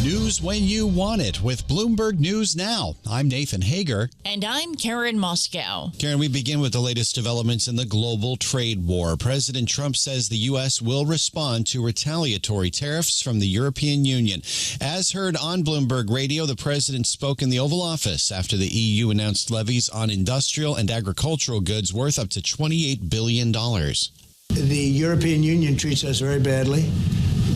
News when you want it with Bloomberg News Now. I'm Nathan Hager. And I'm Karen Moskow. Karen, we begin with the latest developments in the global trade war. President Trump says the U.S. will respond to retaliatory tariffs from the European Union. As heard on Bloomberg Radio, the president spoke in the Oval Office after the EU announced levies on industrial and agricultural goods worth up to $28 billion. The European Union treats us very badly.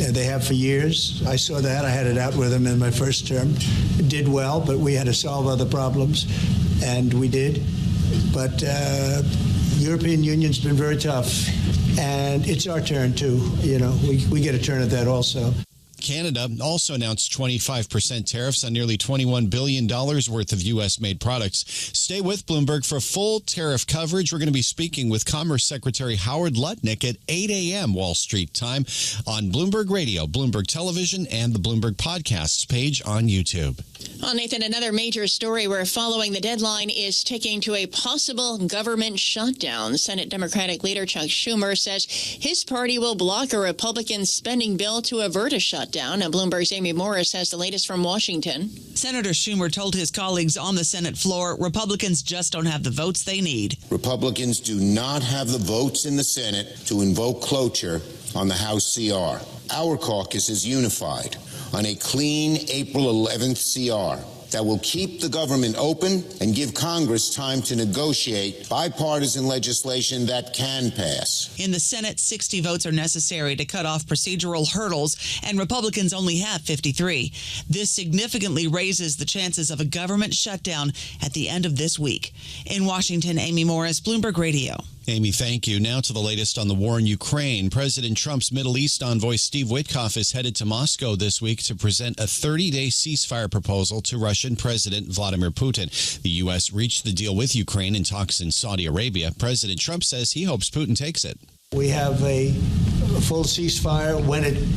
They have for years. I saw that. I had it out with them in my first term. It did well, but we had to solve other problems, and we did. But European Union's been very tough, and it's our turn, too. You know, we get a turn at that also. Canada also announced 25% tariffs on nearly $21 billion worth of U.S.-made products. Stay with Bloomberg for full tariff coverage. We're going to be speaking with Commerce Secretary Howard Lutnick at 8 a.m. Wall Street time on Bloomberg Radio, Bloomberg Television, and the Bloomberg Podcasts page on YouTube. Well, Nathan, another major story we're following. The deadline is ticking to a possible government shutdown. Senate Democratic leader Chuck Schumer says his party will block a Republican spending bill to avert a shutdown. And Bloomberg's Amy Morris has the latest from Washington. Senator Schumer told his colleagues on the Senate floor Republicans just don't have the votes they need. Republicans do not have the votes in the Senate to invoke cloture on the House CR. Our caucus is unified on a clean April 11th CR that will keep the government open and give Congress time to negotiate bipartisan legislation that can pass. In the Senate, 60 votes are necessary to cut off procedural hurdles, and Republicans only have 53. This significantly raises the chances of a government shutdown at the end of this week. In Washington, Amy Morris, Bloomberg Radio. Amy, thank you. Now to the latest on the war in Ukraine. President Trump's Middle East envoy Steve Witkoff is headed to Moscow this week to present a 30-day ceasefire proposal to Russian President Vladimir Putin. The U.S. reached the deal with Ukraine in talks in Saudi Arabia. President Trump says he hopes Putin takes it. We have a full ceasefire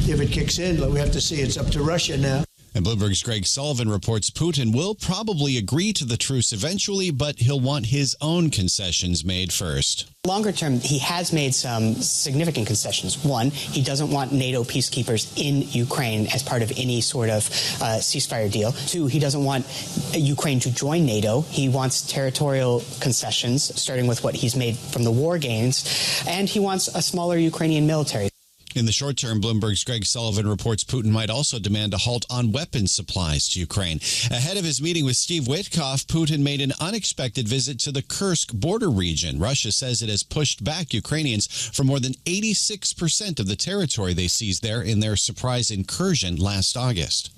if it kicks in. We have to see. It's up to Russia now. And Bloomberg's Greg Sullivan reports Putin will probably agree to the truce eventually, but he'll want his own concessions made first. Longer term, he has made some significant concessions. One, he doesn't want NATO peacekeepers in Ukraine as part of any sort of ceasefire deal. Two, he doesn't want Ukraine to join NATO. He wants territorial concessions, starting with what he's made from the war gains, and he wants a smaller Ukrainian military. In the short term, Bloomberg's Greg Sullivan reports Putin might also demand a halt on weapons supplies to Ukraine. Ahead of his meeting with Steve Witkoff, Putin made an unexpected visit to the Kursk border region. Russia says it has pushed back Ukrainians for more than 86% of the territory they seized there in their surprise incursion last August.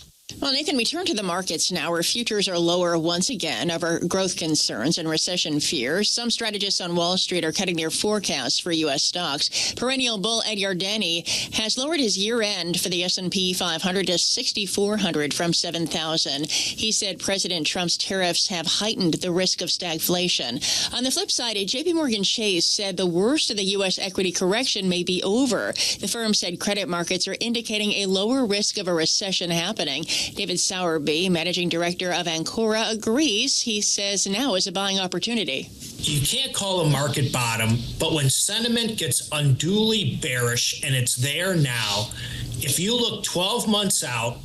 Well, Nathan, we turn to the markets now, where futures are lower once again over growth concerns and recession fears. Some strategists on Wall Street are cutting their forecasts for U.S. stocks. Perennial bull Ed Yardeni has lowered his year-end for the S&P 500 to 6,400 from 7,000. He said President Trump's tariffs have heightened the risk of stagflation. On the flip side, J.P. Morgan Chase said the worst of the U.S. equity correction may be over. The firm said credit markets are indicating a lower risk of a recession happening. David Sowerby, managing director of Ancora, agrees. He says now is a buying opportunity. You can't call a market bottom, but when sentiment gets unduly bearish, and it's there now, if you look 12 months out,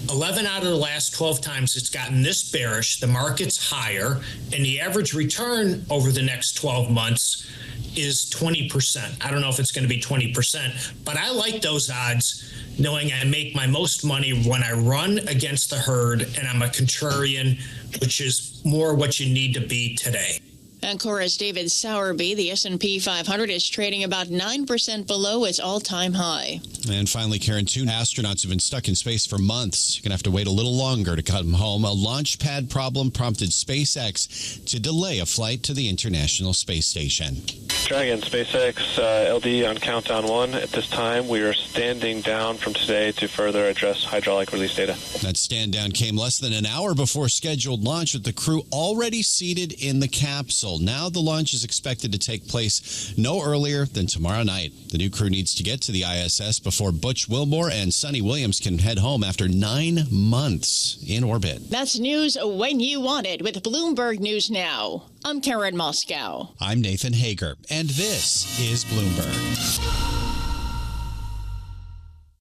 11 out of the last 12 times it's gotten this bearish, the market's higher, and the average return over the next 12 months is 20%. I don't know if it's going to be 20%, but I like those odds, knowing I make my most money when I run against the herd and I'm a contrarian, which is more what you need to be today. Ancora's David Sowerby. The S&P 500 is trading about 9% below its all-time high. And finally, Karen, 2 astronauts have been stuck in space for months. You're going to have to wait a little longer to come home. A launch pad problem prompted SpaceX to delay a flight to the International Space Station. Try again, SpaceX LD on countdown 1. At this time, we are standing down from today to further address hydraulic release data. That stand down came less than an hour before scheduled launch, with the crew already seated in the capsule. Now the launch is expected to take place no earlier than tomorrow night. The new crew needs to get to the ISS before Butch Wilmore and Sonny Williams can head home after 9 months in orbit. That's news when you want it with Bloomberg News Now. I'm Karen Moskow. I'm Nathan Hager, and this is Bloomberg.